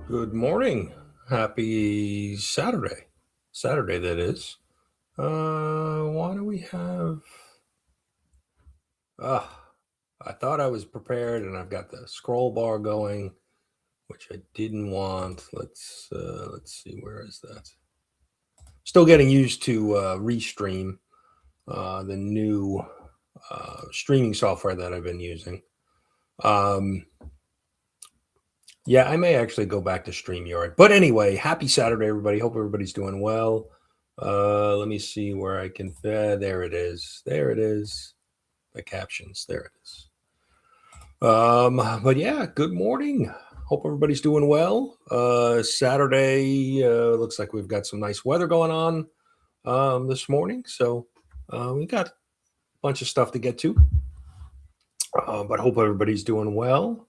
Good morning. Happy Saturday. Saturday, that is. Why do we have. I thought I was prepared and I've got the scroll bar going, which I didn't want. Let's see, where is that? Still getting used to Restream, the new streaming software that I've been using. Yeah, I may actually go back to StreamYard. But anyway, happy Saturday, everybody. Hope everybody's doing well. Let me see where I can. There it is. There it is. The captions. There it is. But yeah, good morning. Hope everybody's doing well. Saturday, looks like we've got some nice weather going on this morning. So we got a bunch of stuff to get to. But hope everybody's doing well.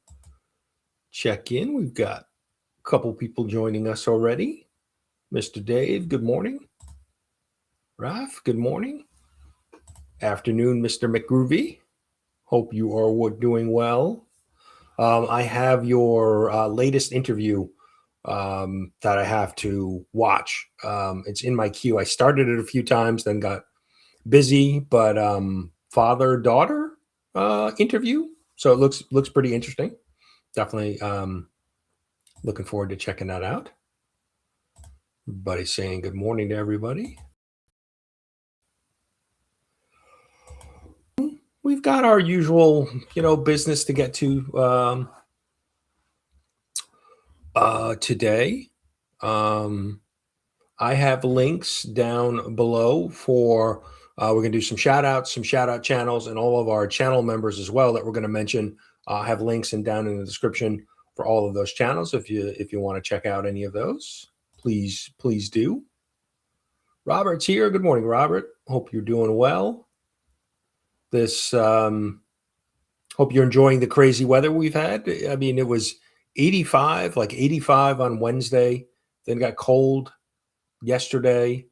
Check in. We've got a couple people joining us already. Mr. Dave, good morning. Raf, good morning. Afternoon, Mr. McGroovy. Hope you are doing well. I have your latest interview that I have to watch. It's in my queue. I started it a few times, then got busy, but father-daughter interview. So it looks pretty interesting. Definitely looking forward to checking that out. Everybody's saying good morning to everybody. We've got our usual, business to get to today. I have links down below for we're going to do some shout outs, some shout out channels, and all of our channel members as well that we're going to mention. Have links down in the description for all of those channels. If you want to check out any of those, please do. Robert's here. Good morning, Robert. Hope you're doing well. Hope you're enjoying the crazy weather we've had. I mean, it was 85 on Wednesday, then got cold yesterday,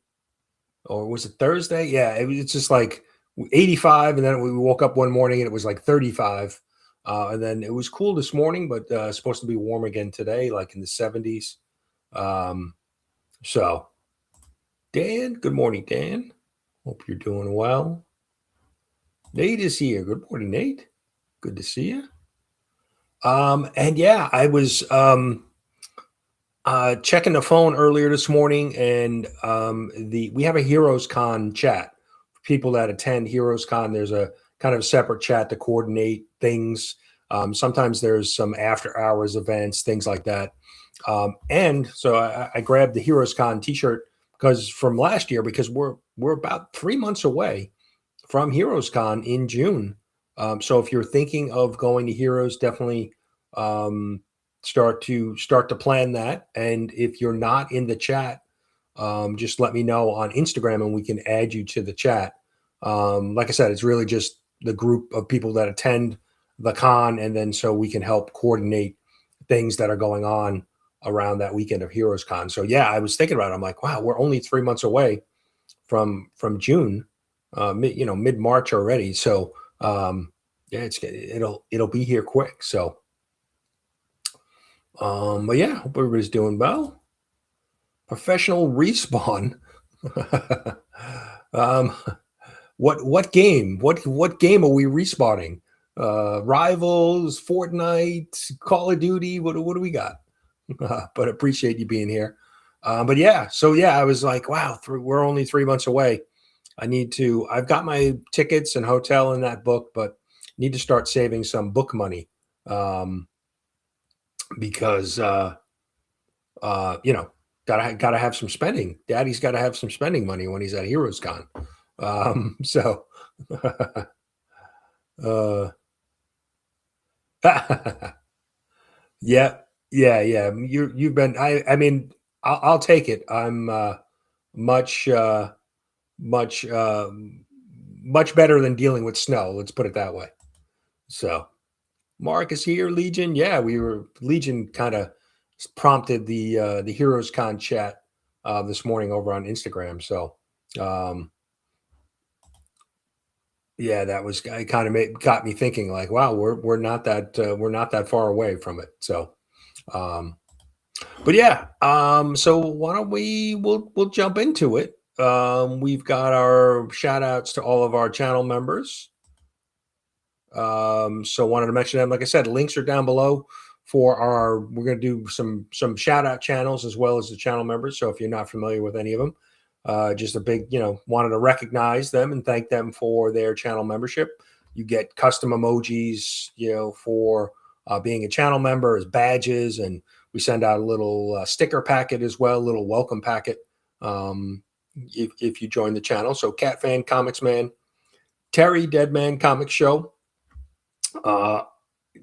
or was it Thursday? Yeah, it's just like 85, and then we woke up one morning and it was like 35, and then it was cool this morning, but supposed to be warm again today, like in the 70s. So, Dan, good morning, Dan. Hope you're doing well. Nate is here. Good morning, Nate. Good to see you. And yeah, I was checking the phone earlier this morning, and we have a Heroes Con chat for people that attend Heroes Con. There's a kind of separate chat to coordinate things. Sometimes there's some after hours events, things like that. And so I grabbed the Heroes Con T-shirt because from last year, because we're about 3 months away from Heroes Con in June. So if you're thinking of going to Heroes, definitely start to plan that. And if you're not in the chat, just let me know on Instagram and we can add you to the chat. Like I said, it's really just the group of people that attend the con, and then so we can help coordinate things that are going on around that weekend of Heroes Con. So yeah, I was thinking about it. I'm like, wow, we're only 3 months away from June, mid-March already. So yeah, it'll be here quick. So but yeah, hope everybody's doing well. Professional Respawn. What game? What game are we respawning? Rivals, Fortnite, Call of Duty. What do we got? But appreciate you being here. But yeah, so yeah, I was like, wow, we're only 3 months away. I've got my tickets and hotel in that book, but need to start saving some book money. Because gotta have some spending. Daddy's got to have some spending money when he's at Heroes Con. So yeah, Yeah. You've been. I mean, I'll take it. I'm much much much better than dealing with snow. Let's put it that way. So Mark is here. Legion. Yeah, we were Legion. Kind of prompted the Heroes Con chat this morning over on Instagram. So. Um, Yeah, that was it. Kind of got me thinking, like, wow, we're not that far away from it. So, um, but yeah, so why don't we'll jump into it. We've got our shout outs to all of our channel members. So wanted to mention them. Like I said, links are down below for our. We're going to do some shout out channels as well as the channel members. So if you're not familiar with any of them, just a big, wanted to recognize them and thank them for their channel membership. You get custom emojis, for being a channel member as badges, and we send out a little sticker packet as well, a little welcome packet if you join the channel. So Cat Fan, Comics Man, Terry, Deadman Comics Show.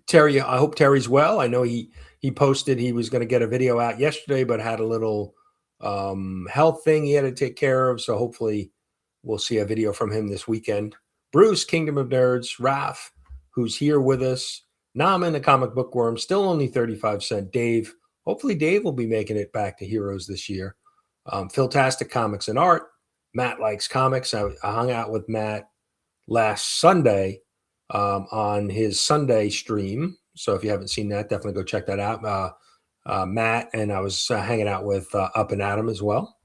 Terry, I hope Terry's well. I know he posted he was going to get a video out yesterday, but had a little health thing he had to take care of. So hopefully we'll see a video from him this weekend. Bruce, Kingdom of Nerds, Raf, who's here with us. Naman, the comic book worm, still only 35 cents. Dave, hopefully Dave will be making it back to Heroes this year. Philtastic Comics and Art. Matt likes comics. I hung out with Matt last Sunday on his Sunday stream. So if you haven't seen that, definitely go check that out. Matt, and I was hanging out with Up and Adam as well.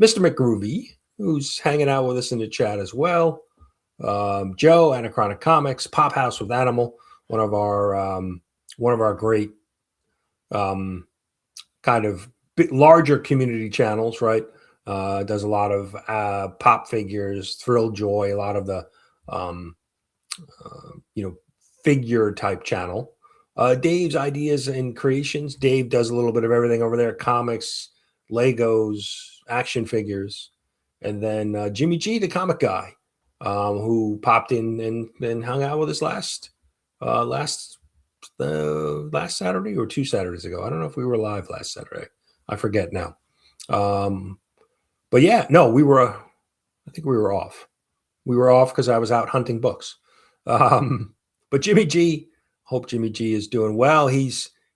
Mr. McGroovy, who's hanging out with us in the chat as well. Joe, Anachronic Comics, Pop House with Animal, one of our great kind of larger community channels, right? Does a lot of pop figures, Thrill Joy, a lot of the figure type channel. Dave's Ideas and Creations. Dave does a little bit of everything over there: comics, Legos, action figures, and then Jimmy G, the comic guy, who popped in and hung out with us last Saturday or 2 Saturdays ago. I don't know if we were live last Saturday. I forget now. But yeah, no, I think we were off. We were off because I was out hunting books. But Jimmy G, hope Jimmy G is doing well. He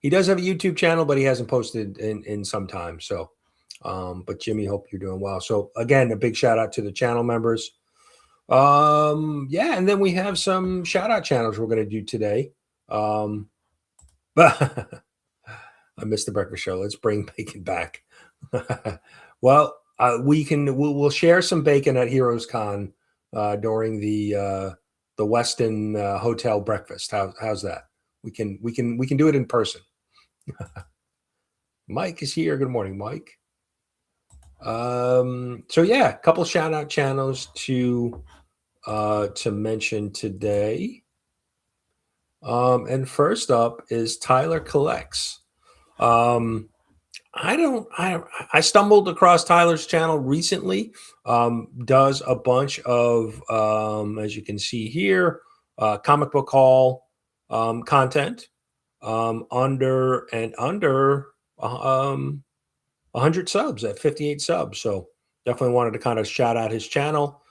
does have a YouTube channel, but he hasn't posted in some time. So, but Jimmy, hope you're doing well. So again, a big shout out to the channel members. And then we have some shout out channels we're going to do today. But I missed the breakfast show. Let's bring bacon back. Well, we'll share some bacon at Heroes Con during the Westin Hotel breakfast. How's that? We can do it in person. Mike is here. Good morning, Mike. So yeah, a couple shout out channels to mention today. And first up is Tyler Collects. I stumbled across Tyler's channel recently. Does a bunch of, as you can see here, comic book haul content under 100 subs at 58 subs. So definitely wanted to kind of shout out his channel.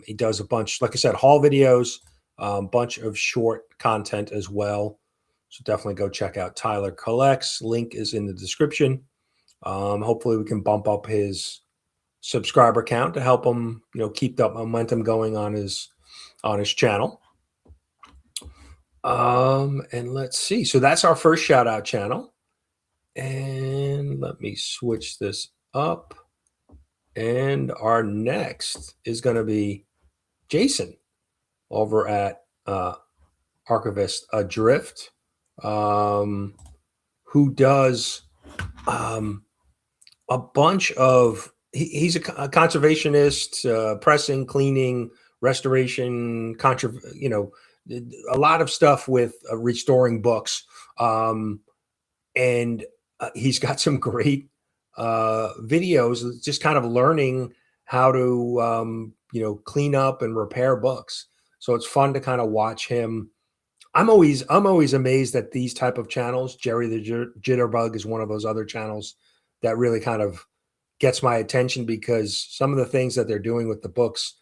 He does a bunch, like I said, haul videos, bunch of short content as well. So definitely go check out Tyler Collects. Link is in the description. Hopefully we can bump up his subscriber count to help him, keep that momentum going on his channel. And let's see. So that's our first shout out channel. And let me switch this up. And our next is going to be Jason over at Archivist Adrift, who does a bunch of, he's a conservationist, pressing, cleaning, restoration, a lot of stuff with restoring books. And he's got some great videos, just kind of learning how to, clean up and repair books. So it's fun to kind of watch him I'm always amazed at these type of channels. Jerry the Jitterbug is one of those other channels that really kind of gets my attention because some of the things that they're doing with the books,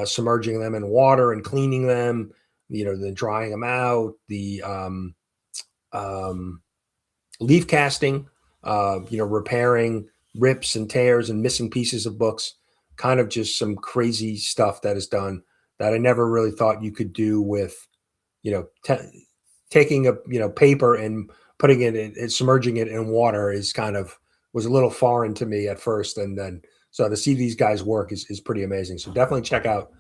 submerging them in water and cleaning them, then drying them out, the leaf casting, repairing rips and tears and missing pieces of books, kind of just some crazy stuff that is done that I never really thought you could do with, taking a, paper and putting it in, submerging it in water is kind of was a little foreign to me at first. And then, so to see these guys work is pretty amazing. So definitely check out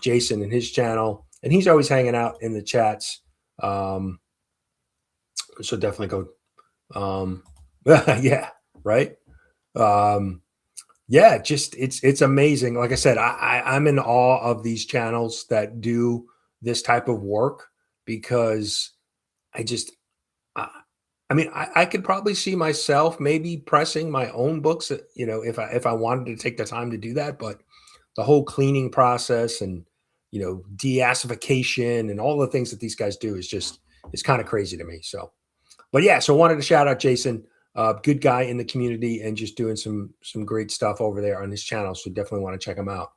Jason and his channel, and he's always hanging out in the chats. So definitely go. Yeah. Right. Yeah, just it's amazing. Like I said, I'm in awe of these channels that do this type of work because I just I mean I could probably see myself maybe pressing my own books, if I wanted to take the time to do that, but the whole cleaning process and deacidification and all the things that these guys do is just it's kind of crazy to me. So but yeah, so wanted to shout out Jason, good guy in the community and just doing some great stuff over there on his channel. So definitely want to check him out.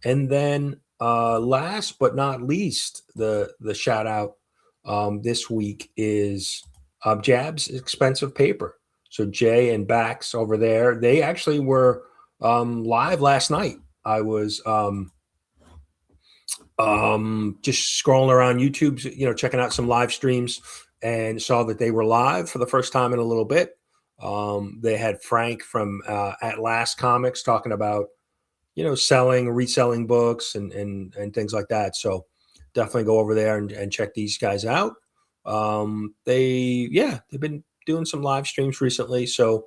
And then last but not least, the shout out this week is Jab's Expensive Paper. So Jay and Bax over there, they actually were live last night. I was just scrolling around YouTube, checking out some live streams, and saw that they were live for the first time in a little bit. They had Frank from At Last Comics talking about, selling, reselling books and things like that. So definitely go over there and check these guys out. They've been doing some live streams recently. So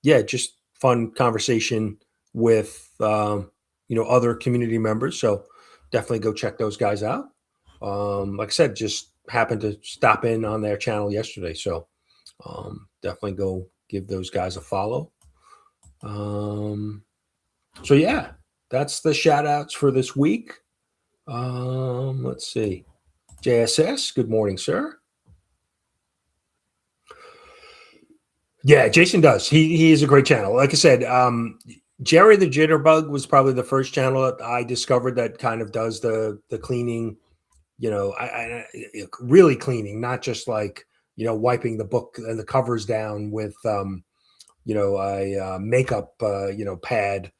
just fun conversation with, other community members. So definitely go check those guys out. Like I said, just happened to stop in on their channel yesterday. So definitely go give those guys a follow. So yeah, that's the shout outs for this week. Let's see. JSS, good morning, sir. Yeah, Jason does. He is a great channel. Like I said, Jerry the Jitterbug was probably the first channel that I discovered that kind of does the cleaning, I really cleaning, not just like, wiping the book and the covers down with, a makeup, pad,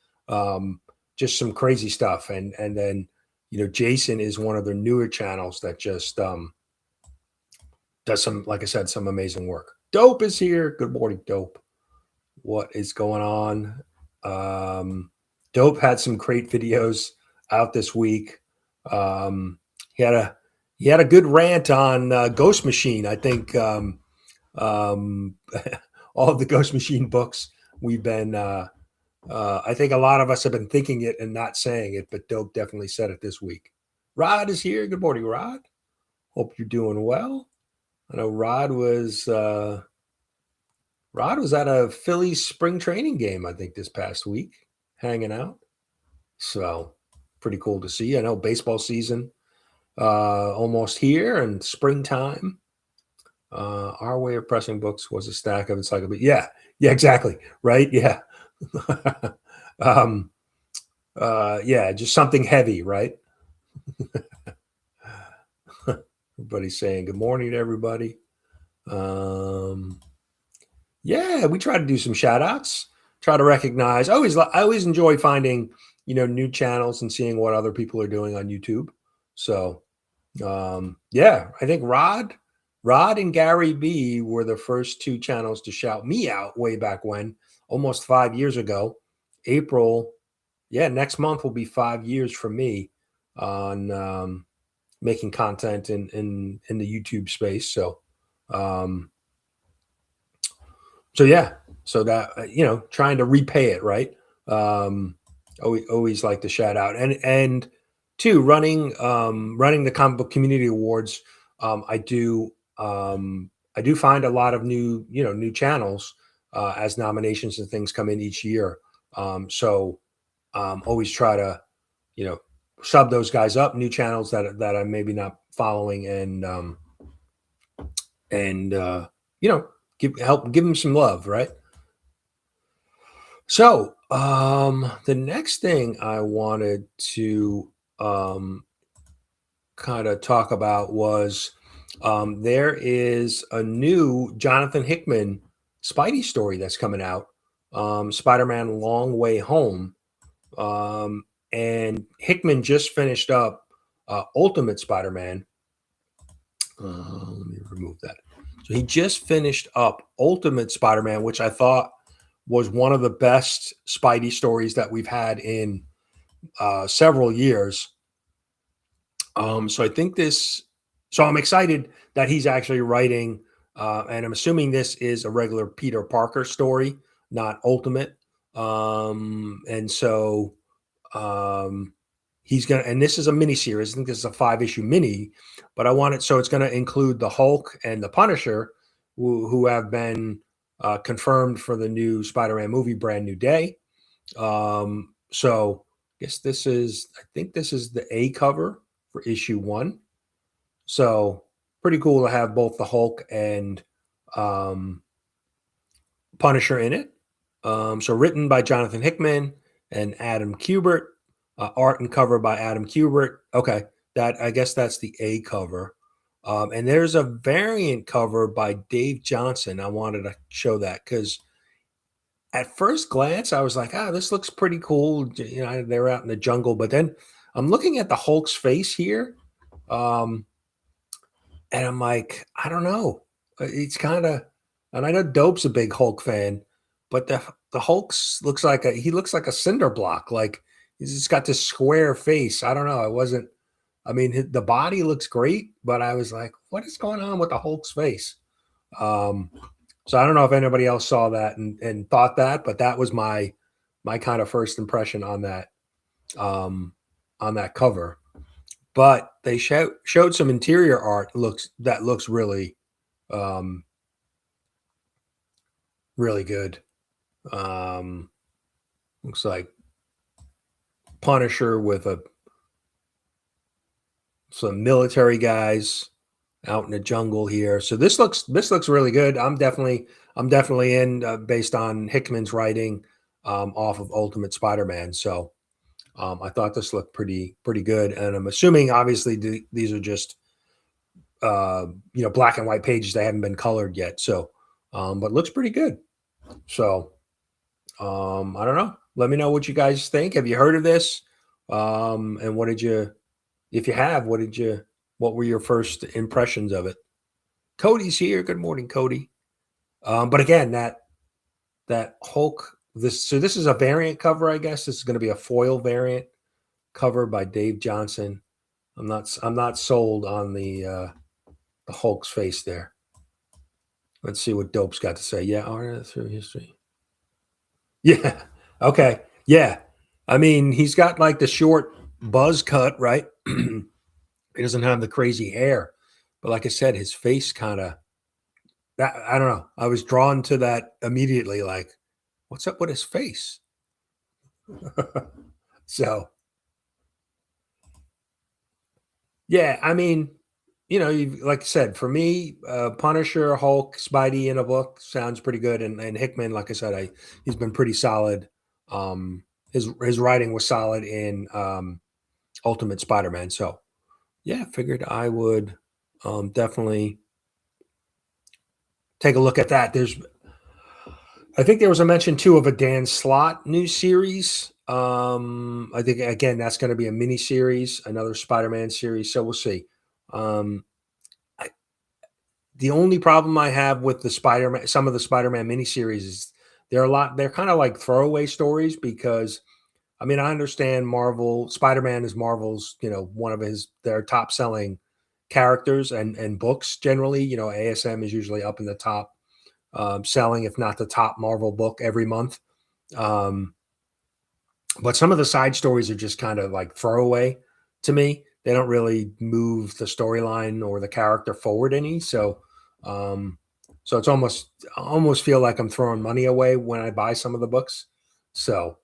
just some crazy stuff. And then, Jason is one of the newer channels that just does some, like I said, some amazing work. Dope is here. Good morning, Dope. What is going on? Dope had some great videos out this week. He had a good rant on Ghost Machine. I think all of the Ghost Machine books we've been. I think a lot of us have been thinking it and not saying it, but Dope definitely said it this week. Rod is here. Good morning, Rod. Hope you're doing well. I know Rod was at a Phillies spring training game, I think, this past week, hanging out. So pretty cool to see. I know baseball season almost here and springtime. Our way of pressing books was a stack of encyclopedia. Yeah, exactly. Right. Yeah. Just something heavy, right? Everybody's saying good morning to everybody. We try to do some shout outs, try to recognize. I always enjoy finding, new channels and seeing what other people are doing on YouTube. So, I think Rod and Gary B were the first two channels to shout me out way back when, almost 5 years ago. April, next month will be 5 years for me on making content in the YouTube space. So, so that trying to repay it, right? Always like to shout out and two, running the comic book community awards. I do find a lot of new channels as nominations and things come in each year. So always try to sub those guys up, new channels that I'm maybe not following, and give them some love, right? So the next thing I wanted to kind of talk about was there is a new Jonathan Hickman Spidey story that's coming out, Spider-Man Long Way Home. And Hickman just finished up Ultimate Spider-Man. Let me remove that. So he just finished up Ultimate Spider-Man, which I thought was one of the best Spidey stories that we've had in several years. So I think so I'm excited that he's actually writing, and I'm assuming this is a regular Peter Parker story, not Ultimate. And so he's and this is a mini series. I think this is a 5-issue mini, but so it's going to include the Hulk and the Punisher, who have been confirmed for the new Spider-Man movie, Brand New Day. So I guess I think this is the A cover for issue 1. So pretty cool to have both the Hulk and Punisher in it. So written by Jonathan Hickman and Adam Kubert, art and cover by Adam Kubert. Okay, I guess that's the A cover. And there's a variant cover by Dave Johnson. I wanted to show that because at first glance, I was like, this looks pretty cool. They're out in the jungle. But then I'm looking at the Hulk's face here. And I'm like, I don't know. It's kind of, and I know Dope's a big Hulk fan, but the Hulk looks like a cinder block. Like he's just got this square face. I don't know. The body looks great, but I was like, what is going on with the Hulk's face? So I don't know if anybody else saw that and thought that, but that was my kind of first impression on that cover. But they showed some interior art that looks really, really good. Looks like Punisher with some military guys out in the jungle here. So this looks really good. I'm definitely in based on Hickman's writing off of Ultimate Spider-Man. So I thought this looked pretty good, and I'm assuming obviously these are just black and white pages. They haven't been colored yet. So but looks pretty good. So I don't know. Let me know what you guys think. Have you heard of this? And if you have, what were your first impressions of it? Cody's here. Good morning, Cody. But again, that Hulk, this is a variant cover, I guess. This is going to be a foil variant cover by Dave Johnson. I'm not sold on the Hulk's face there. Let's see what Dope's got to say. Yeah, art through history. Yeah. Okay. Yeah. I mean, he's got like the short buzz cut, right? He doesn't have the crazy hair, but like I said, his face kind of, I don't know. I was drawn to that immediately. Like, what's up with his face? So, yeah, I mean, like I said, for me, Punisher, Hulk, Spidey in a book sounds pretty good, and Hickman, like I said, he's been pretty solid. His writing was solid in Ultimate Spider-Man. So, yeah, figured I would definitely take a look at that. I think there was a mention too of a Dan Slott new series. I think again that's going to be a mini series, another Spider-Man series. So we'll see. The only problem I have with some of the Spider-Man miniseries is they're kind of like throwaway stories because, I mean, I understand Spider-Man is Marvel's, one of their top selling characters and books generally. ASM is usually up in the top selling, if not the top Marvel book every month. But some of the side stories are just kind of like throwaway to me. They don't really move the storyline or the character forward any. So it's almost feel like I'm throwing money away when I buy some of the books. So,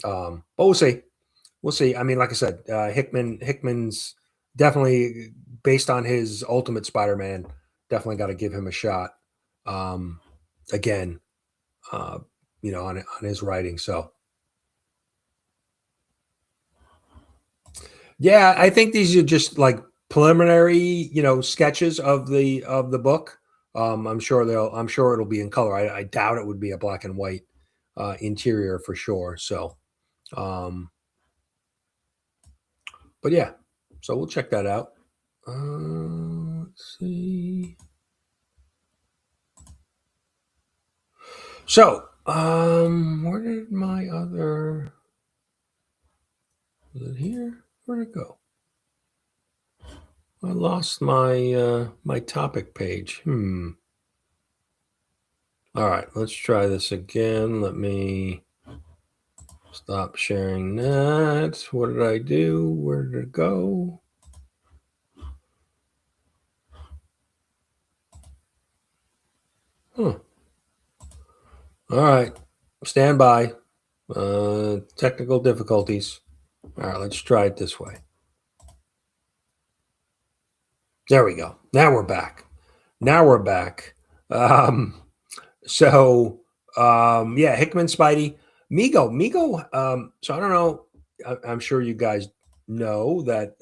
but we'll see. we'll see. I mean, like I said, Hickman's definitely based on his Ultimate Spider-Man. Definitely got to give him a shot. Um, again, uh, on his writing. So yeah, I think these are just like preliminary, sketches of the book. I'm sure it'll be in color. I doubt it would be a black and white interior for sure. So, um, but yeah, so we'll check that out. Let's see. So, where did my other? Was it here? Where'd it go? I lost my topic page. All right, let's try this again. Let me stop sharing that. What did I do? Where did it go? Huh. All right, stand by. Technical difficulties. All right, let's try it this way. There we go. Now we're back. Um, so yeah, Hickman, Spidey, Migo. So I don't know. I'm sure you guys know that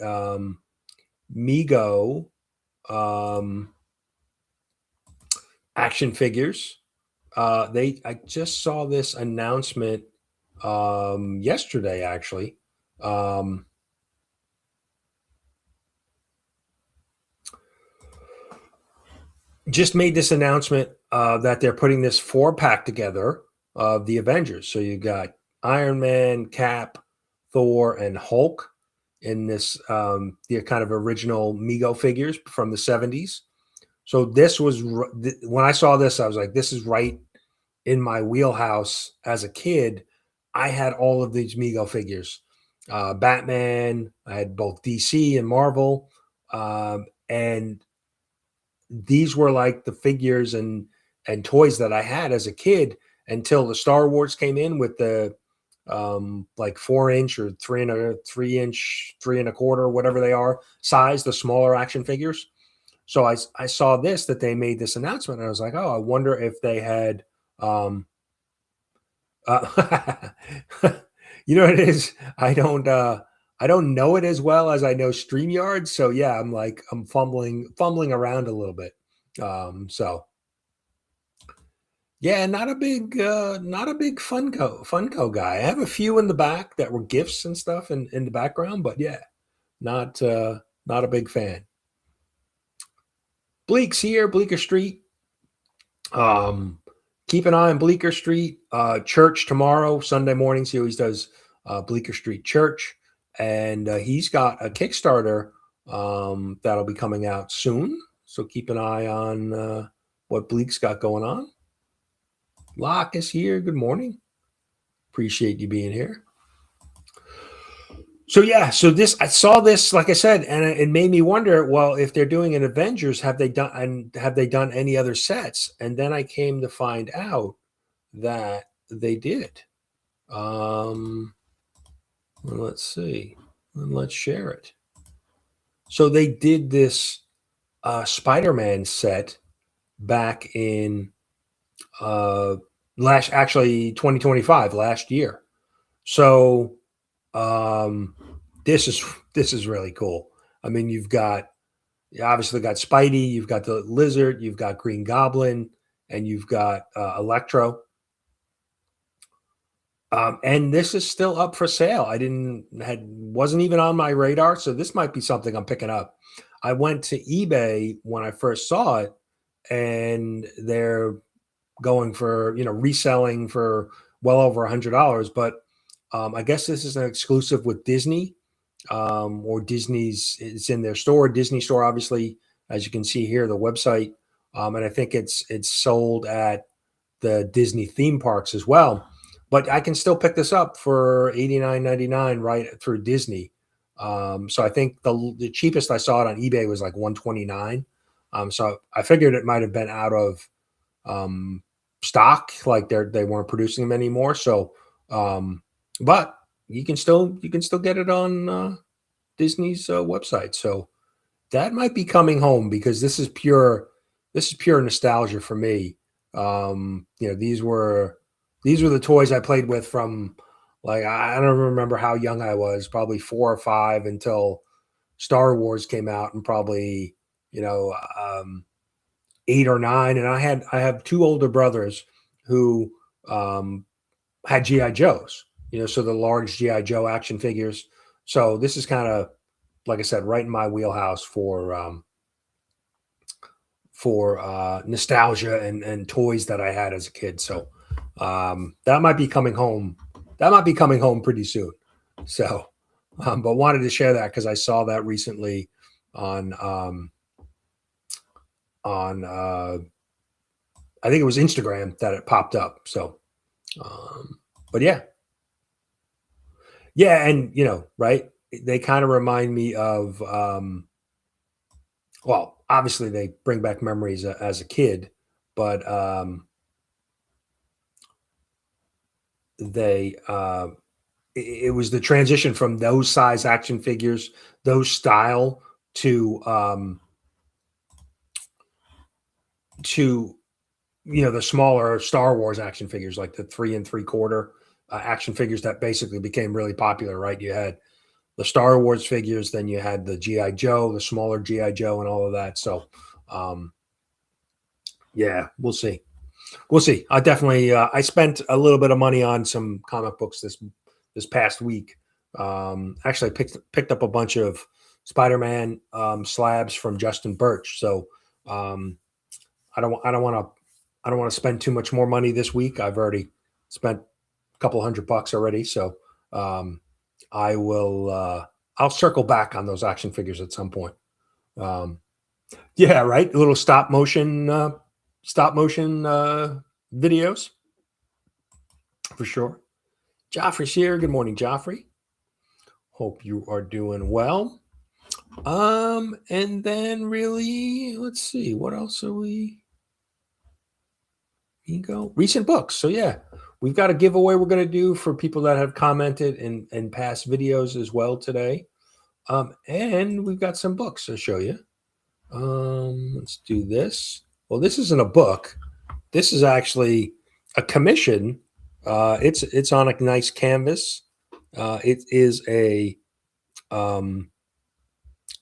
Migo action figures. I just saw this announcement yesterday, actually. Um, just made this announcement that they're putting this 4-pack together of the Avengers. So you got Iron Man, Cap, Thor, and Hulk in this the kind of original Mego figures from the 70s. So this was when I saw this, I was like, this is right in my wheelhouse as a kid. I had all of these Mego figures. Batman, I had both DC and Marvel. And these were like the figures and toys that I had as a kid until the Star Wars came in with the like 4-inch or 3-inch, 3 1/4, whatever they are, size, the smaller action figures. So I saw this that they made this announcement, and I was like, oh, I wonder if they had uh, you know what it is? I don't know it as well as I know StreamYard. So yeah, I'm fumbling around a little bit. So yeah, not a big Funko guy. I have a few in the back that were gifts and stuff in the background, but yeah, not a big fan. Bleak's here, Bleecker Street. Um, keep an eye on Bleecker Street Church tomorrow, Sunday mornings. He always does Bleecker Street Church, and he's got a Kickstarter that'll be coming out soon. So keep an eye on what Bleak's got going on. Locke is here. Good morning. Appreciate you being here. So yeah, so this I saw this, like I said, and it made me wonder. Well, if they're doing an Avengers, have they done any other sets? And then I came to find out that they did. Let's see, and let's share it. So they did this Spider-Man set back in last actually 2025 last year. So um, this is really cool. I mean, you obviously got Spidey, you've got the Lizard, you've got Green Goblin, and you've got Electro. And this is still up for sale. Wasn't even on my radar, so this might be something I'm picking up. I went to eBay when I first saw it, and they're going for reselling for well over $100. But I guess this is an exclusive with Disney, or Disney's. It's in their store, Disney store, obviously, as you can see here, the website, and I think it's sold at the Disney theme parks as well. But I can still pick this up for $89.99 right through Disney. So I think the cheapest I saw it on eBay was like $129. So I figured it might have been out of stock, like they weren't producing them anymore. So, but you can still get it on Disney's website. So that might be coming home because this is pure nostalgia for me. These were the toys I played with from, like, I don't remember how young I was, probably 4 or 5 until Star Wars came out, and probably, you know, 8 or 9. And I have 2 older brothers who um, had GI Joes, so the large GI Joe action figures. So this is kind of, like I said, right in my wheelhouse for nostalgia and toys that I had as a kid. So that might be coming home. That might be coming home pretty soon. So, but wanted to share that because I saw that recently on I think it was Instagram that it popped up. So, but yeah, and right, they kind of remind me of well, obviously they bring back memories as a kid, but they it was the transition from those size action figures, those style, to the smaller Star Wars action figures, like the 3 3/4 action figures that basically became really popular. Right, you had the Star Wars figures, then you had the GI Joe, the smaller GI Joe, and all of that. So, yeah, we'll see. We'll see. I definitely I spent a little bit of money on some comic books this past week. Actually, I picked up a bunch of Spider-Man slabs from Justin Birch. So I don't want to spend too much more money this week. I've already spent a couple $100 already. So I will. I'll circle back on those action figures at some point. Yeah, right. A little stop motion videos for sure. Joffrey's here. Good morning, Joffrey. Hope you are doing well. And then really, let's see, what else are we? Ego recent books. So yeah, we've got a giveaway we're going to do for people that have commented in past videos as well today. And we've got some books to show you. Let's do this. Well, this isn't a book. This is actually a commission. It's on a nice canvas. It is a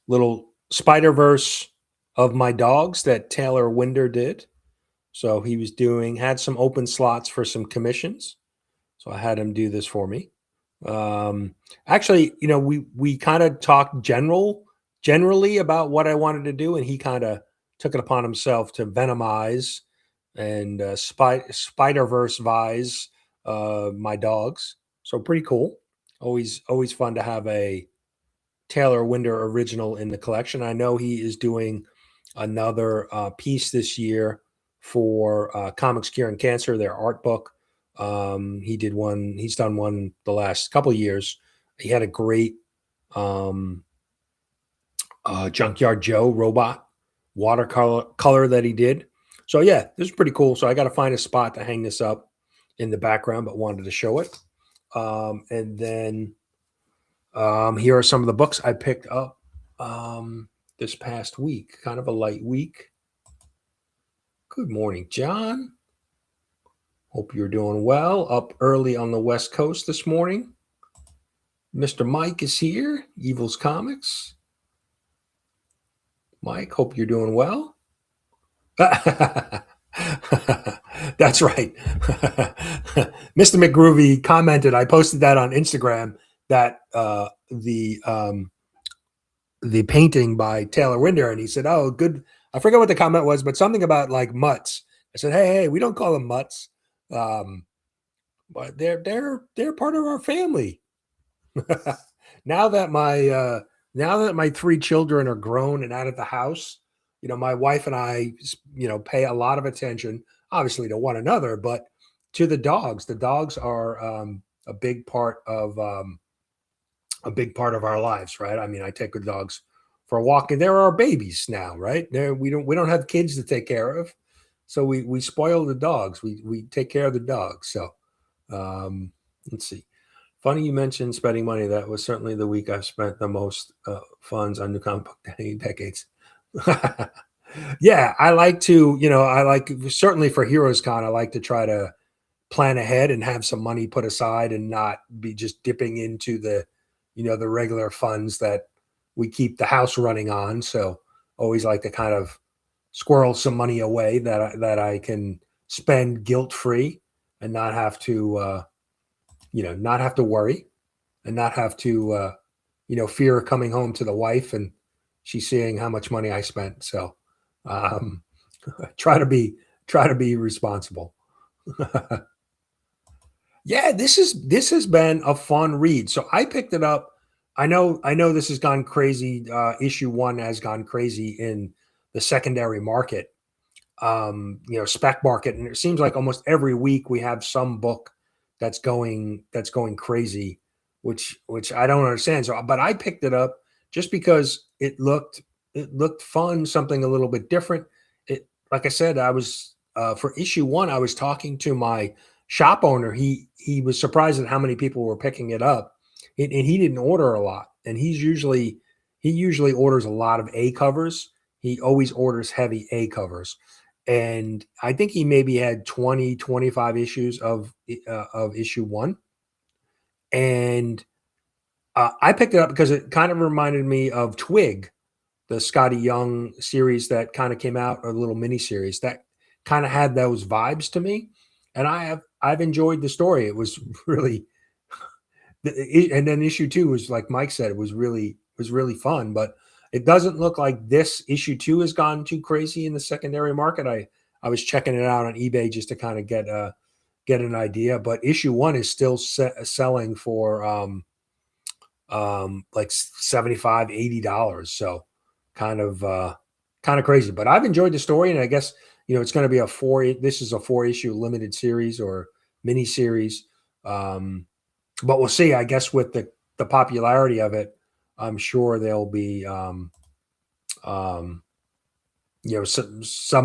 little Spider-Verse of my dogs that Taylor Winder did. So he had some open slots for some commissions. So I had him do this for me. Actually, we kind of talked generally about what I wanted to do, and he kind of took it upon himself to Venomize and Spider-Verse vise my dogs. So pretty cool. Always fun to have a Taylor Winder original in the collection. I know he is doing another piece this year for Comics Curing Cancer, their art book. He's done one the last couple of years. He had a great Junkyard Joe robot watercolor that he did. So yeah, this is pretty cool. So I got to find a spot to hang this up in the background, but wanted to show it. And then here are some of the books I picked up this past week. Kind of a light week. Good morning, John. Hope you're doing well. Up early on the West Coast this morning. Mr. Mike is here. Evil's Comics. Mike, hope you're doing well. That's right. Mr. McGroovy commented, I posted that on Instagram, that the painting by Taylor Winder, and he said, oh, good. I forget what the comment was, but something about like mutts. I said, hey, we don't call them mutts. But they're part of our family. Now that my 3 children are grown and out of the house, my wife and I, pay a lot of attention, obviously, to one another, but to the dogs. The dogs are a big part of our lives, right? I mean, I take the dogs for a walk, and they're our babies now, right? We don't have kids to take care of, so we spoil the dogs. We take care of the dogs. So let's see. Funny you mentioned spending money. That was certainly the week I've spent the most funds on new comic book in decades. Yeah, I like to, I like certainly for Heroes Con, I like to try to plan ahead and have some money put aside and not be just dipping into the regular funds that we keep the house running on. So always like to kind of squirrel some money away that I can spend guilt free and not have to not have to worry and not have to fear coming home to the wife and she's seeing how much money I spent. So um, try to be responsible. Yeah, this has been a fun read. So I picked it up. I know this has gone crazy. Issue one has gone crazy in the secondary market, spec market, and it seems like almost every week we have some book that's going crazy, which I don't understand. So, but I picked it up just because it looked fun, something a little bit different. It, like I said, I was for issue one, I was talking to my shop owner. He was surprised at how many people were picking it up, and he didn't order a lot. And he usually orders a lot of A covers. He always orders heavy A covers, and I think he maybe had 20, 25 issues of issue one. And I picked it up because it kind of reminded me of Twig, the Scotty Young series that kind of came out, a little mini series that kind of had those vibes to me. And I've enjoyed the story. It was really, and then issue two was like Mike said, it was really fun. But it doesn't look like this issue two has gone too crazy in the secondary market. I was checking it out on eBay just to kind of get an idea. But issue one is still selling for like 75, $80. So kind of crazy. But I've enjoyed the story, and I guess it's going to be this is a 4-issue limited series or mini series. But we'll see. I guess with the popularity of it, I'm sure there'll be some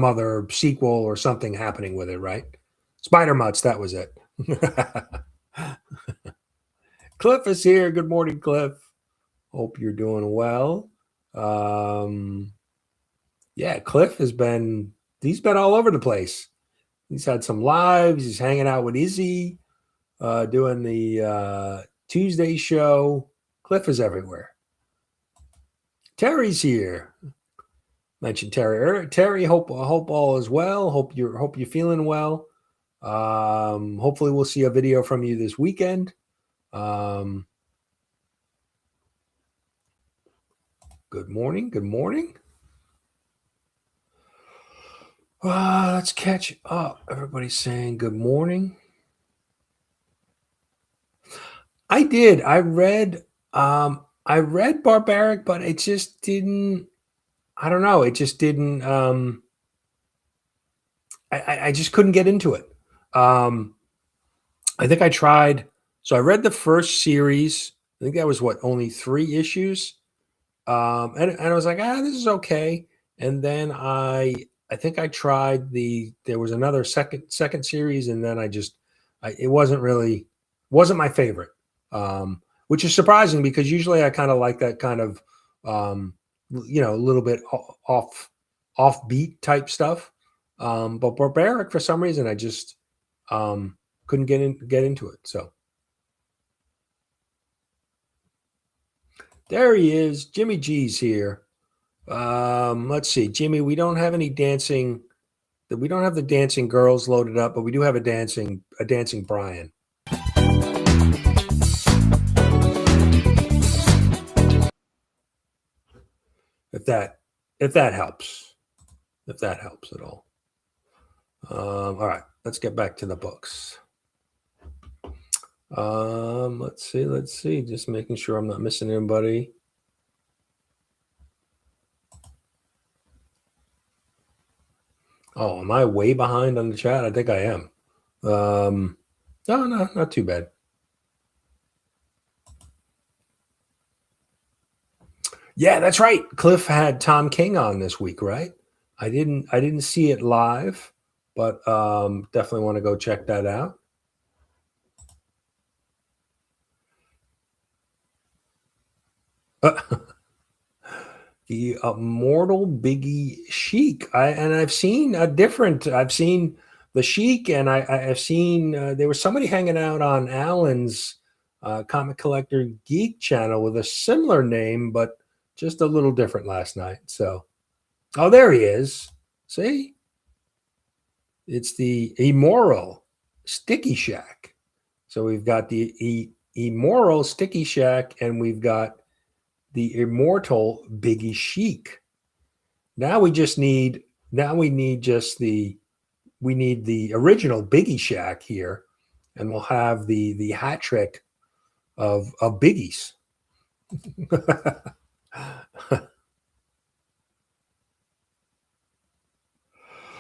other sequel or something happening with it, right? Spider Mutts, that was it. Cliff is here. Good morning, Cliff. Hope you're doing well. Yeah, Cliff he's been all over the place. He's had some lives. He's hanging out with Izzy, doing the Tuesday show. Cliff is everywhere. Terry's here. Mentioned Terry. Terry, hope all is well. Hope you're feeling well. Hopefully we'll see a video from you this weekend. Good morning. Good morning. Let's catch up. Everybody's saying good morning. I did. I read Barbaric, but it just didn't. I don't know. It just didn't. I just couldn't get into it. I think I tried. So I read the first series. I think that was only 3 issues. And I was like, this is okay. And then I think I tried there was another second series, and then it wasn't my favorite. Which is surprising because usually I kind of like that kind of, a little bit offbeat type stuff. But Barbaric, for some reason, I just couldn't get into it. So there he is. Jimmy G's here. Let's see, Jimmy. We don't have any dancing. We don't have the dancing girls loaded up, but we do have a dancing Brian. If that helps. If that helps at all. All right, let's get back to the books. Let's see. Just making sure I'm not missing anybody. Oh, am I way behind on the chat? I think I am. No, not too bad. Yeah, that's right. Cliff had Tom King on this week, right? I didn't see it live, but definitely want to go check that out. Uh, the immortal Biggie Chic. I've seen a different. I've seen the Chic, and I've seen there was somebody hanging out on Alan's comic collector geek channel with a similar name, but just a little different last night. So, oh, there he is. See, it's the immoral Sticky Shack. So we've got the immoral Sticky Shack, and we've got the immortal Biggie Chic. Now we just need now we need just the we need the original Biggie Shack here, and we'll have the hat trick of Biggies.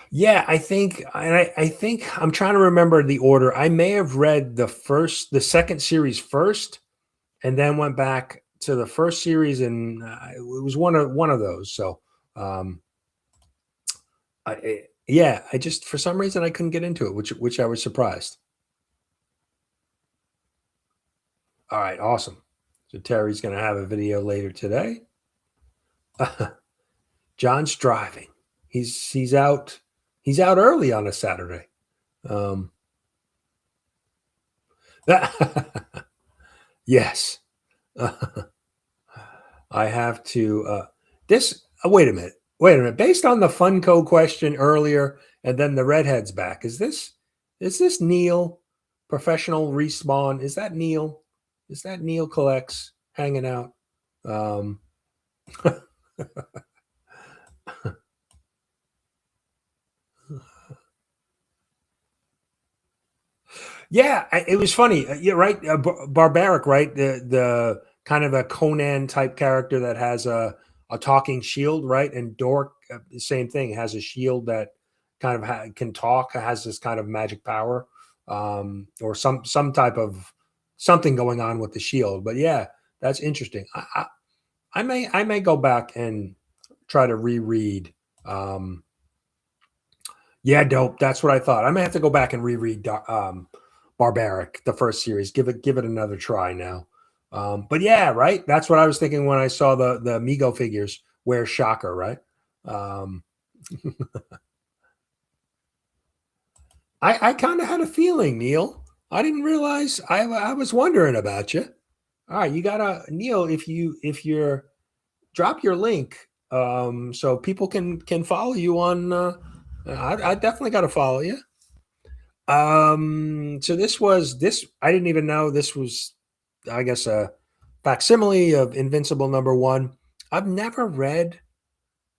Yeah, I think I'm trying to remember the order. I may have read the second series first, and then went back to the first series, and it was one of those. So, um, yeah, I just for some reason I couldn't get into it, which I was surprised. All right, awesome. So Terry's going to have a video later today. John's driving. He's out. He's out early on a Saturday. Um, yes. I have to. This. Wait a minute. Wait a minute. Based on the Funko question earlier, and then the redhead's back. Is this Neil, professional respawn? Is that Neil? Is that Neil collects hanging out? Um, Yeah, it was funny. Yeah, right. Barbaric, right? The kind of a Conan type character that has a talking shield, right? And Dork, the same thing, has a shield that kind of can talk, has this kind of magic power, or some type of something going on with the shield. But yeah, that's interesting. I may go back and try to reread. Yeah, dope. That's what I thought. I may have to go back and reread Barbaric, the first series. Give it another try now. But yeah, right. That's what I was thinking when I saw the Migo figures. Where Shocker, right? Um, I kind of had a feeling, Neil. I didn't realize. I was wondering about you. All right, you gotta Neil. If you're drop your link, so people can follow you on. I definitely got to follow you. So this. I didn't even know this was, I guess, a facsimile of Invincible #1. I've never read.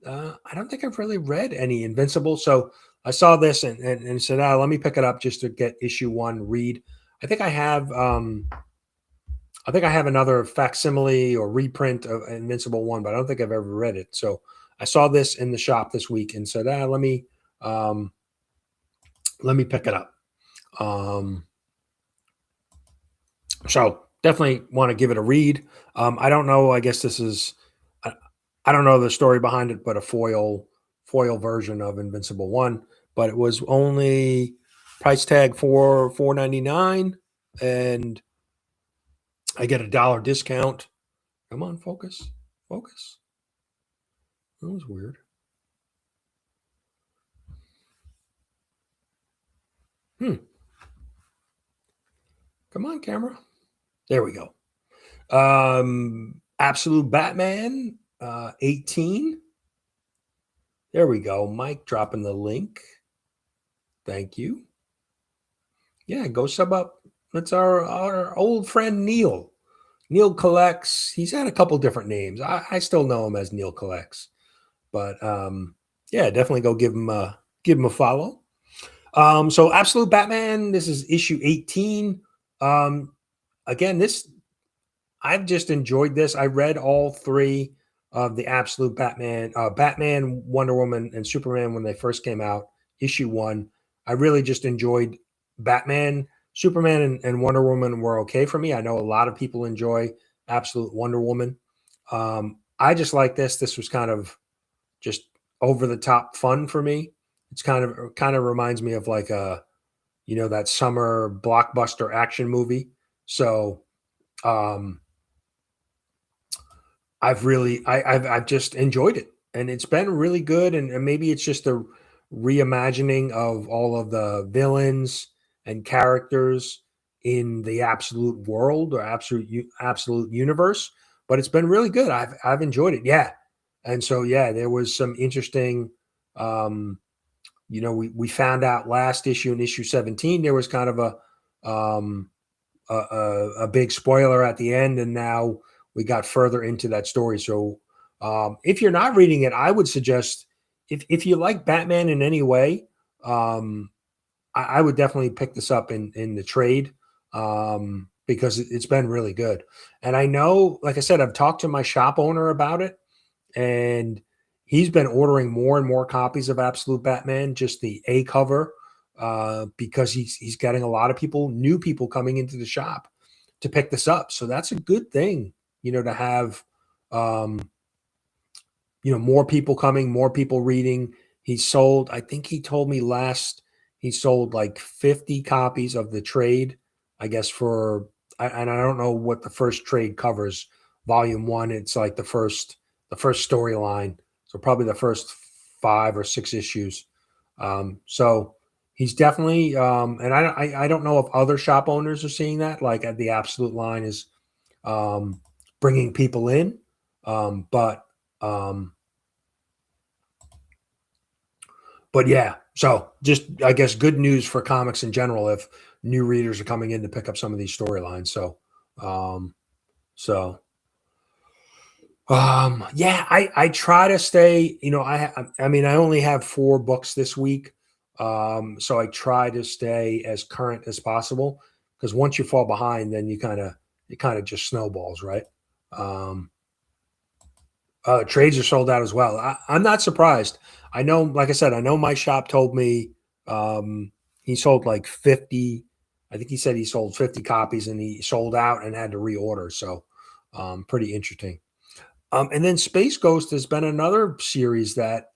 I don't think I've really read any Invincible. So I saw this and said, let me pick it up just to get issue one read. I think I have. I think I have another facsimile or reprint of Invincible 1, but I don't think I've ever read it. So I saw this in the shop this week and said, um, let me pick it up. So definitely want to give it a read. I don't know. I guess this is I don't know the story behind it, but a foil version of Invincible 1. But it was only price tag for $4.99, and I get $1 discount. Come on, focus. That was weird. Come on, camera. There we go. Absolute Batman 18. There we go. Mike dropping the link. Thank you. Yeah, go sub up. That's our old friend Neil. Neil collects. He's had a couple different names. I still know him as Neil collects, but yeah, definitely go give him a follow. So Absolute Batman. This is issue 18. Again, I've just enjoyed this. I read all three of the Absolute Batman, Wonder Woman, and Superman when they first came out. Issue one, I really just enjoyed Batman. Superman and Wonder Woman were okay for me. I know a lot of people enjoy Absolute Wonder Woman. I just like this. This was kind of just over the top fun for me. It's kind of reminds me of like that summer blockbuster action movie. So um I've just enjoyed it, and it's been really good. And maybe it's just a reimagining of all of the villains and characters in the absolute world or absolute universe. But it's been really good. I've enjoyed it. Yeah, and so yeah, there was some interesting. Um, we found out last issue in issue 17 there was kind of um, a big spoiler at the end, and now we got further into that story. So if you're not reading it, I would suggest if you like Batman in any way, um, I would definitely pick this up in the trade because it's been really good. And I know, like I said, I've talked to my shop owner about it, and he's been ordering more and more copies of Absolute Batman, just the A cover, because he's getting a lot of new people coming into the shop to pick this up. So that's a good thing, to have, um, more people coming, more people reading. He sold, I think he told me last, he sold like 50 copies of the trade, I guess and I don't know what the first trade covers. Volume one, it's like the first storyline. So probably the first 5 or 6 issues. So he's definitely, and I don't know if other shop owners are seeing that, like at the Absolute line is um, bringing people in. But um, but yeah, so just I guess good news for comics in general if new readers are coming in to pick up some of these storylines. Um, so yeah, I try to stay. I mean, I only have 4 books this week, so I try to stay as current as possible because once you fall behind, then it kind of just snowballs, right? Um, Trades are sold out as well. I'm not surprised. I know, like I said, I know my shop told me he sold like 50. I think he said he sold 50 copies and he sold out and had to reorder. So pretty interesting. And then Space Ghost has been another series that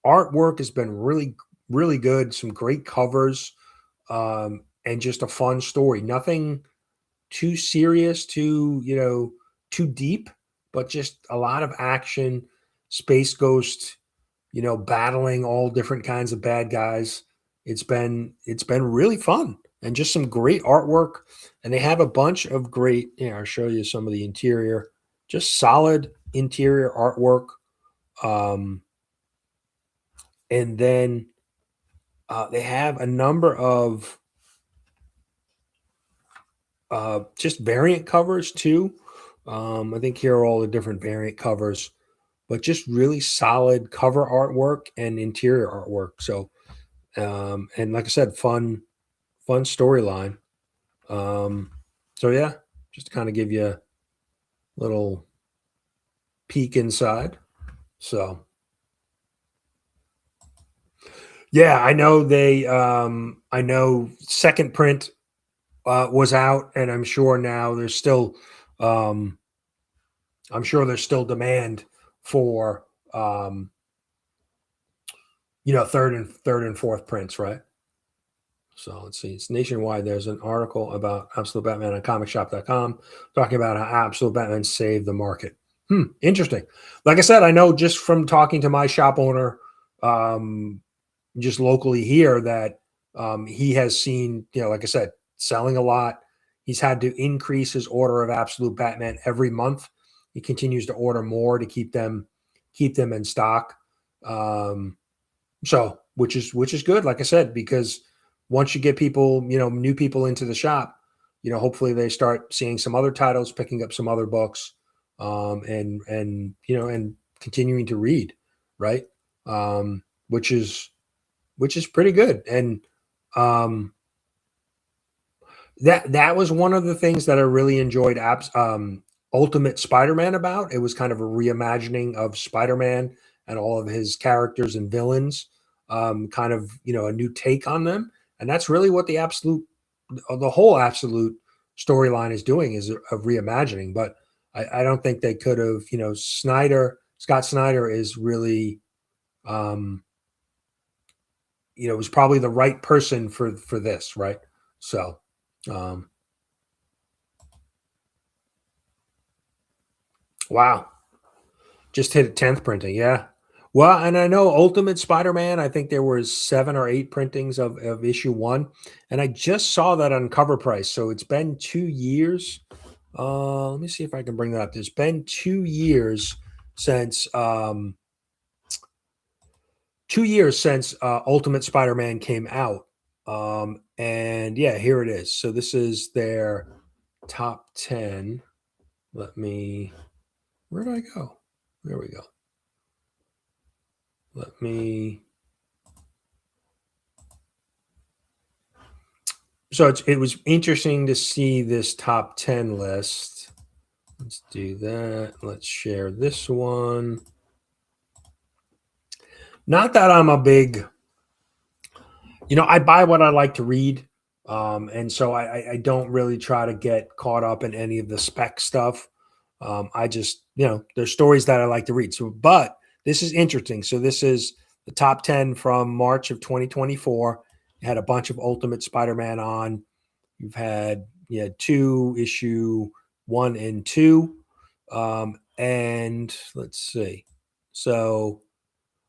artwork has been really, really good. Some great covers and just a fun story. Nothing too serious, too deep, but just a lot of action. Space Ghost, battling all different kinds of bad guys. It's been really fun and just some great artwork. And they have a bunch of great. I'll show you some of the interior, just solid interior artwork. Um, and then they have a number of just variant covers too. I think here are all the different variant covers, but just really solid cover artwork and interior artwork. So, and like I said, fun storyline. Um, so yeah, just to kind of give you a little peek inside. So yeah, I know second print was out, and I'm sure now um, there's still demand for third and fourth prints, right? So let's see. It's nationwide. There's an article about Absolute Batman on comicshop.com talking about how Absolute Batman saved the market. Interesting. Like I said, I know just from talking to my shop owner, um, just locally here, that he has seen, like I said, selling a lot. He's had to increase his order of Absolute Batman every month. He continues to order more to keep them in stock. Um, so which is good, like I said, because once you get people, new people into the shop, hopefully they start seeing some other titles, picking up some other books, and continuing to read, right? Which is pretty good. And um, that was one of the things that I really enjoyed Ultimate Spider-Man about. It was kind of a reimagining of Spider-Man and all of his characters and villains, kind of, a new take on them. And that's really what the whole Absolute storyline is doing, is a reimagining. But I don't think they could have, Scott Snyder is really, um, was probably the right person for this, right? So, um, wow. Just hit a 10th printing. Yeah. Well, and I know Ultimate Spider-Man, I think there was 7 or 8 printings of issue 1, and I just saw that on Cover Price. So it's been 2 years. Let me see if I can bring that up. There's been 2 years since 2 years since Ultimate Spider-Man came out. And yeah, here it is. So this is their top 10. Let me, where did I go? There we go. Let me, so it was interesting to see this top 10 list. Let's do that. Let's share this one. Not that I'm a big, I buy what I like to read. And so I don't really try to get caught up in any of the spec stuff. I just, there's stories that I like to read. So, but this is interesting. So this is the top 10 from March of 2024. You had a bunch of Ultimate Spider-Man on. You had 2, issue 1 and 2. And let's see. So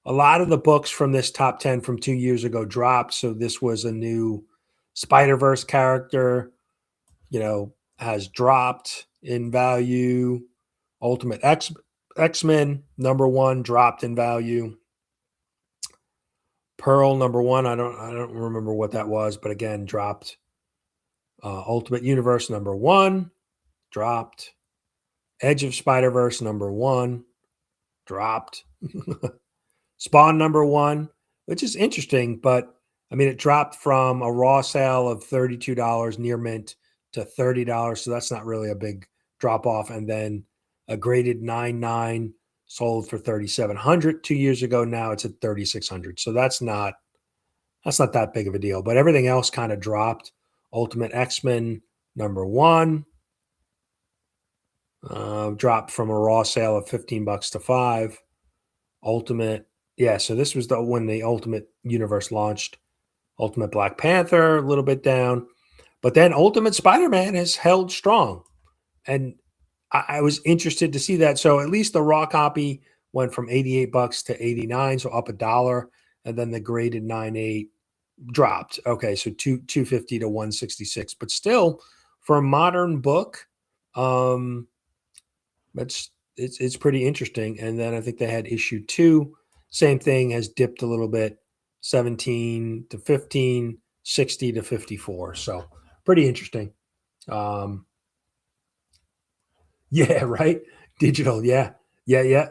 a lot of the books from this top 10 from 2 years ago dropped. So this was a new Spider-Verse character, has dropped in value. Ultimate X-Men #1 dropped in value. Pearl #1, I don't remember what that was, but again, dropped. Ultimate Universe #1 dropped. Edge of Spider-Verse #1 dropped. Spawn #1, which is interesting, but I mean, it dropped from a raw sale of $32 near mint to $30, so that's not really a big drop off. And then a graded 9.9 sold for 3,700 2 years ago. Now it's at 3,600, so that's not that big of a deal. But everything else kind of dropped. Ultimate X-Men #1 dropped from a raw sale of $15 to $5. Ultimate, so this was when the Ultimate Universe launched. Ultimate Black Panther, a little bit down. But then Ultimate Spider-Man has held strong. And I was interested to see that. So at least the raw copy went from $88 to $89, so up $1. And then the graded 9.8 dropped. Okay, so $250 to $166. But still, for a modern book, it's pretty interesting. And then I think they had issue 2. Same thing, has dipped a little bit. 17 to 15, 60 to 54. So pretty interesting. Yeah, right. Digital. Yeah. Yeah.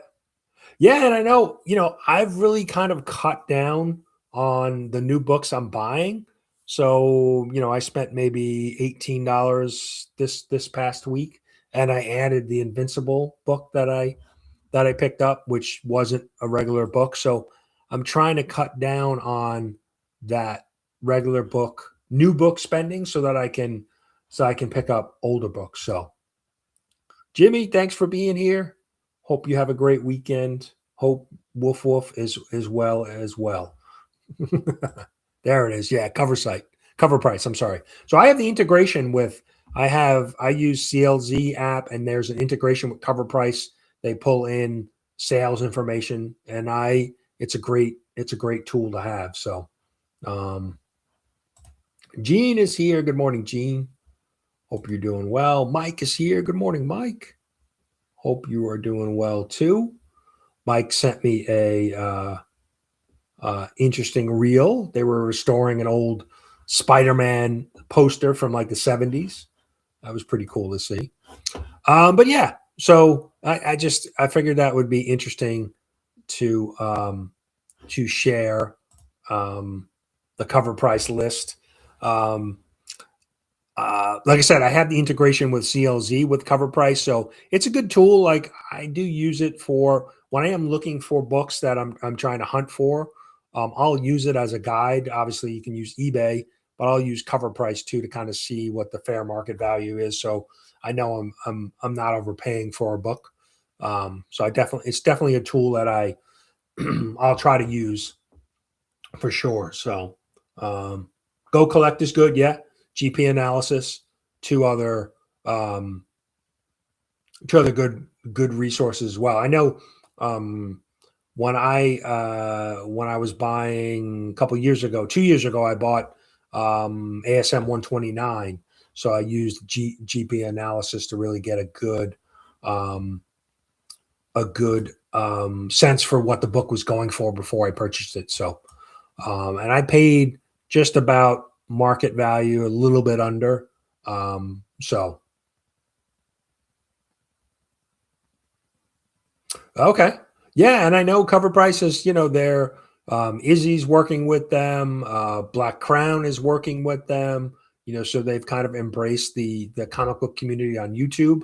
And I know, I've really kind of cut down on the new books I'm buying. So, I spent maybe $18 this past week, and I added the Invincible book that I picked up, which wasn't a regular book. So I'm trying to cut down on that regular book, new book spending, so that I can pick up older books. So Jimmy, thanks for being here. Hope you have a great weekend. Hope Woof Woof is well as well. There it is. Yeah, cover price. I'm sorry. So I have the integration with, I use CLZ app, and there's an integration with Cover Price. They pull in sales information, and it's a great tool to have. So Gene is here. Good morning, Gene. Hope you're doing well. Mike is here. Good morning, Mike. Hope you are doing well too. Mike sent me a interesting reel. They were restoring an old Spider-Man poster from like the 70s. That was pretty cool to see. But yeah, so I figured that would be interesting to share the Cover Price list. Like I said, I have the integration with CLZ with Cover Price, so it's a good tool. Like, I do use it for when I am looking for books that I'm trying to hunt for. I'll use it as a guide. Obviously, you can use eBay, but I'll use Cover Price too to kind of see what the fair market value is. So I know I'm not overpaying for a book. So it's definitely a tool that I'll try to use for sure. So Go Collect is good, yeah. GP Analysis, two other good resources as well. I know When I was buying a couple years ago, 2 years ago, I bought ASM 129. So I used GP analysis to really get um, a good sense for what the book was going for before I purchased it. So, and I paid just about market value, a little bit under. So, okay. Yeah. And I know cover prices, they're, Izzy's working with them. Black Crown is working with them, so they've kind of embraced the comic book community on YouTube,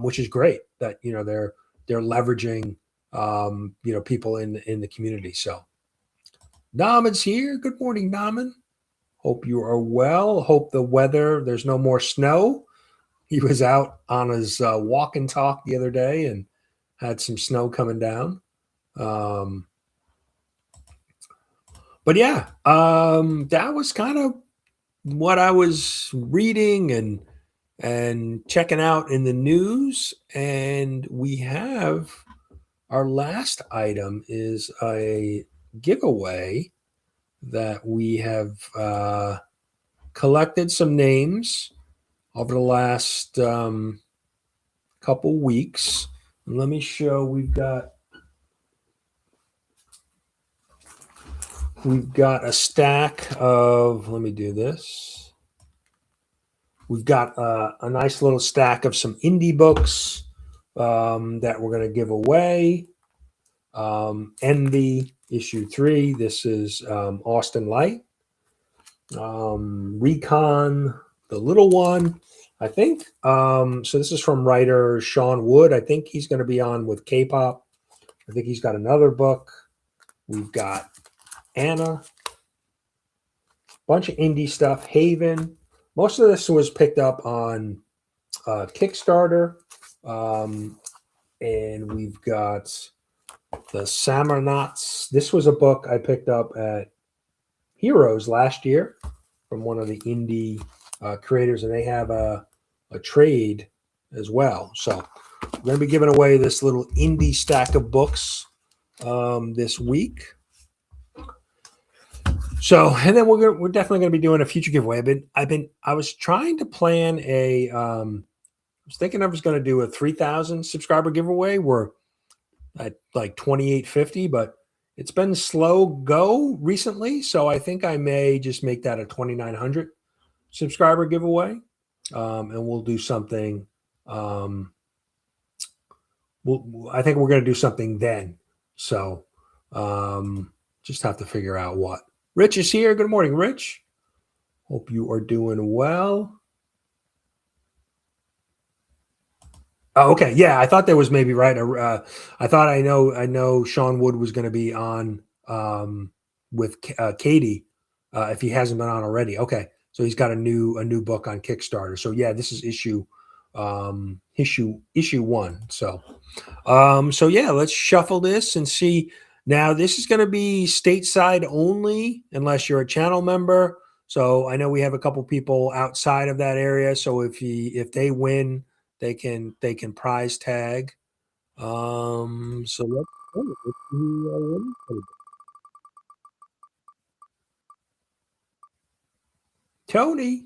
which is great that, they're leveraging, people in the community. So, Naman's here. Good morning, Naman. Hope you are well. Hope there's no more snow. He was out on his walk and talk the other day and had some snow coming down. Um, but yeah, that was kind of what I was reading and checking out in the news. And we have our last item is a giveaway that we have collected some names over the last couple weeks. And let me show. We've got a stack of. Let me do this. We've got a nice little stack of some indie books that we're going to give away. Envy issue 3. This is Austin Light. Recon, the little one, I think. So this is from writer Sean Wood. I think he's going to be on with K-pop. I think he's got another book. We've got Anna, bunch of indie stuff. Haven. Most of this was picked up on Kickstarter. And we've got the Samurnauts. This was a book I picked up at Heroes last year from one of the indie creators, and they have a trade as well. So we're going to be giving away this little indie stack of books this week. So, and then we're definitely going to be doing a future giveaway. I was trying to plan I was thinking I was going to do a 3,000 subscriber giveaway. We're at like 2,850, but it's been slow go recently. So I think I may just make that a 2,900 subscriber giveaway. And we'll do something. I think we're going to do something then. So just have to figure out what. Rich is here. Good morning, Rich. Hope you are doing well. Oh, okay. Yeah, I thought there was maybe right. I thought I know Sean Wood was going to be on with Katie if he hasn't been on already. Okay, so he's got a new book on Kickstarter. So yeah, this is issue 1. So yeah, let's shuffle this and see. Now this is going to be stateside only unless you're a channel member. So I know we have a couple people outside of that area. So if they win, they can prize tag. So let's see who wins. Tony,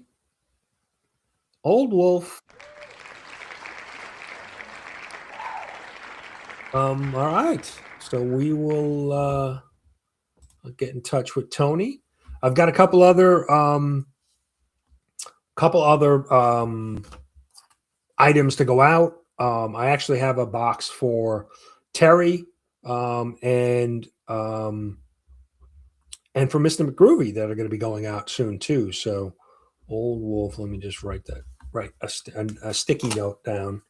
Old Wolf. All right. So we will get in touch with Tony. I've got a couple other items to go out. I actually have a box for Terry and for Mr. McGroovy that are going to be going out soon too. So Old Wolf, let me just write a sticky note down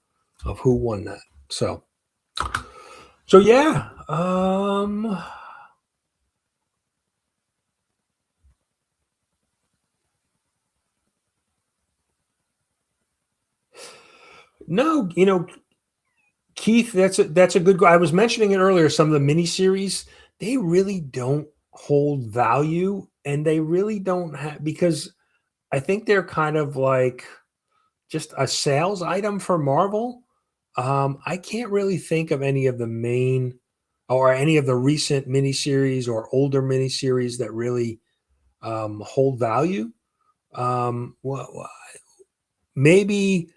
of who won that. So yeah. No, Keith, that's a good. I was mentioning it earlier. Some of the miniseries, they really don't hold value, and they really don't have because I think they're kind of like just a sales item for Marvel. I can't really think of any of the main or any of the recent miniseries or older miniseries that really hold value. Well, maybe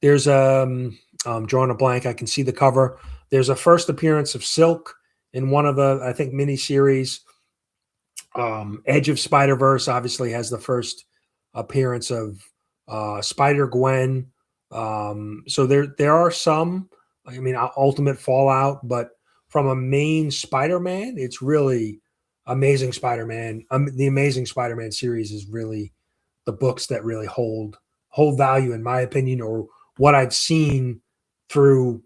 there's I'm drawing a blank. I can see the cover. There's a first appearance of Silk in one of the, I think, miniseries. Edge of Spider-Verse obviously has the first appearance of Spider-Gwen. So there are some, I mean, Ultimate Fallout, but from a main Spider-Man, it's really Amazing Spider-Man. The Amazing Spider-Man series is really the books that really hold value, in my opinion, or what I've seen through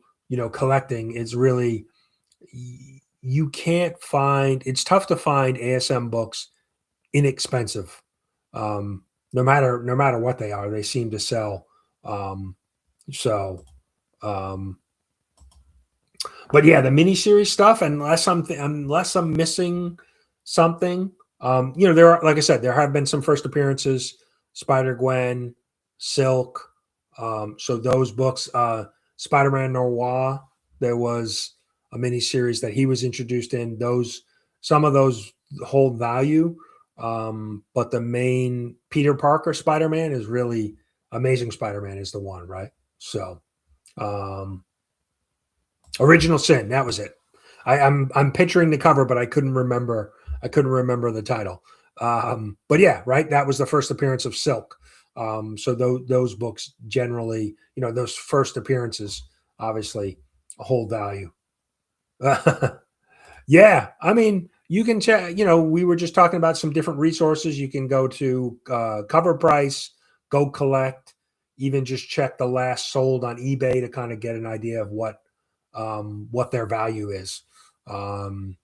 collecting. Is really, you can't find, it's tough to find ASM books inexpensive. No matter what they are, they seem to sell. Um, so, um, but yeah, the miniseries stuff, unless I'm missing something, there are, like I said, there have been some first appearances, Spider Gwen, Silk. So those books, Spider Man Noir, there was a miniseries that he was introduced in. Some of those hold value, but the main Peter Parker Spider Man is really Amazing Spider Man is the one, right? So. Um, Original Sin, that was it. I'm picturing the cover, but I couldn't remember. I couldn't remember the title. But yeah, right. That was the first appearance of Silk. So those books generally, those first appearances obviously hold value. Yeah, I mean, you can check. We were just talking about some different resources. You can go to Cover Price, Go Collect, even just check the last sold on eBay to kind of get an idea of what their value is. GP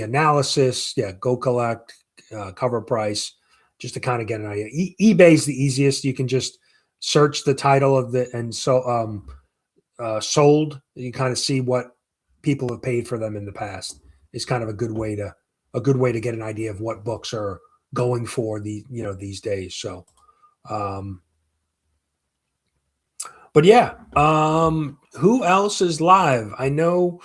analysis, yeah, Go Collect, Cover Price, just to kind of get an idea. eBay is the easiest. You can just search the title of sold. You kind of see what people have paid for them in the past. Is kind of a good way to get an idea of what books are going for these days. So, but yeah, who else is live? I know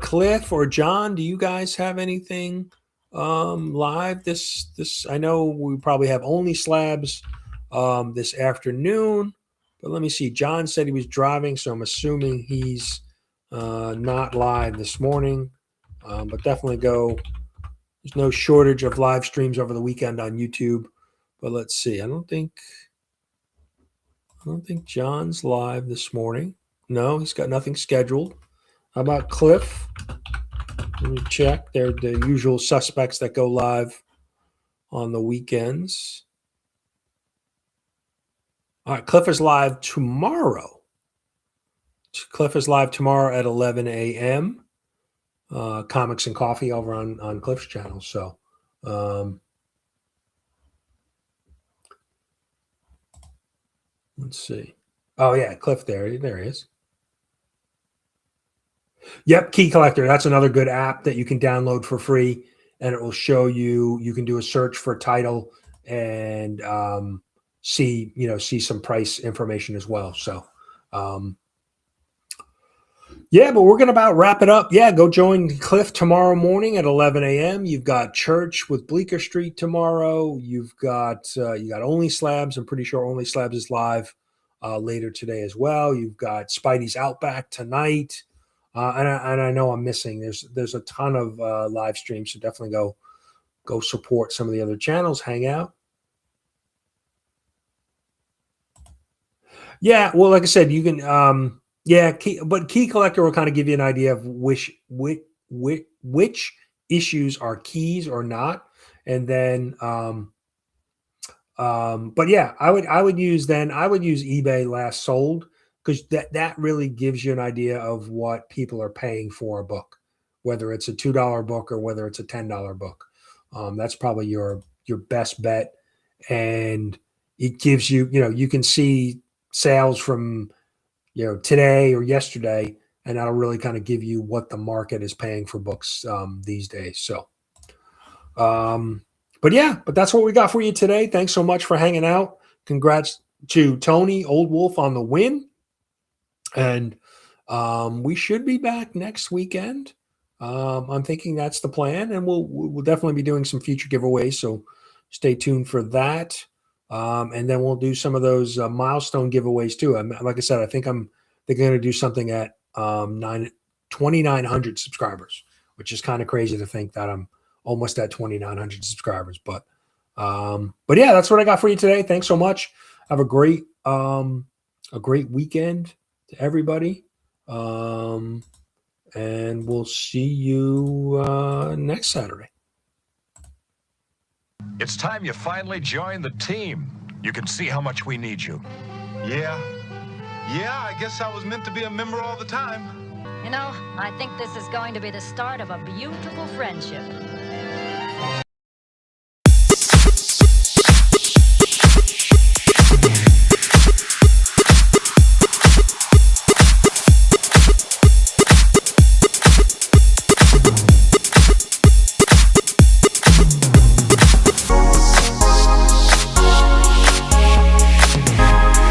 Cliff or John. Do you guys have anything live this? I know we probably have Only Slabs this afternoon, but let me see. John said he was driving, so I'm assuming he's not live this morning. But definitely go. There's no shortage of live streams over the weekend on YouTube. But let's see. I don't think John's live this morning. No, he's got nothing scheduled. How about Cliff? Let me check. They're the usual suspects that go live on the weekends. All right, Cliff is live tomorrow. Cliff is live tomorrow at 11 a.m. Comics and Coffee over on Cliff's channel. So, let's see. Oh yeah, Cliff there he is. Yep, Key Collector. That's another good app that you can download for free, and it will show you. You can do a search for title and see some price information as well. So, yeah, but we're gonna about wrap it up. Yeah, go join Cliff tomorrow morning at 11 a.m. You've got church with Bleecker Street tomorrow. You've got Only Slabs. I'm pretty sure Only Slabs is live later today as well. You've got Spidey's Outback tonight. And I know I'm missing. There's a ton of live streams, so definitely go support some of the other channels. Hang out. Yeah, well, like I said, you can. But Key Collector will kind of give you an idea of which issues are keys or not, and then. But yeah, I would use eBay last sold, because that really gives you an idea of what people are paying for a book, whether it's a $2 book or whether it's a $10 book. That's probably your best bet, and it gives you can see sales from today or yesterday, and that'll really kind of give you what the market is paying for books these days. So. But that's what we got for you today. Thanks so much for hanging out. Congrats to Tony Old Wolf on the win. And we should be back next weekend. I'm thinking that's the plan, and we'll definitely be doing some future giveaways. So stay tuned for that. And then we'll do some of those milestone giveaways too. Like I said, I think I'm going to do something at 2,900 subscribers, which is kind of crazy to think that I'm almost at 2,900 subscribers. But yeah, that's what I got for you today. Thanks so much. Have a great weekend to everybody. And we'll see you next Saturday. It's time you finally join the team. You can see how much we need you. Yeah, I guess I was meant to be a member all the time. You know, I think this is going to be the start of a beautiful friendship.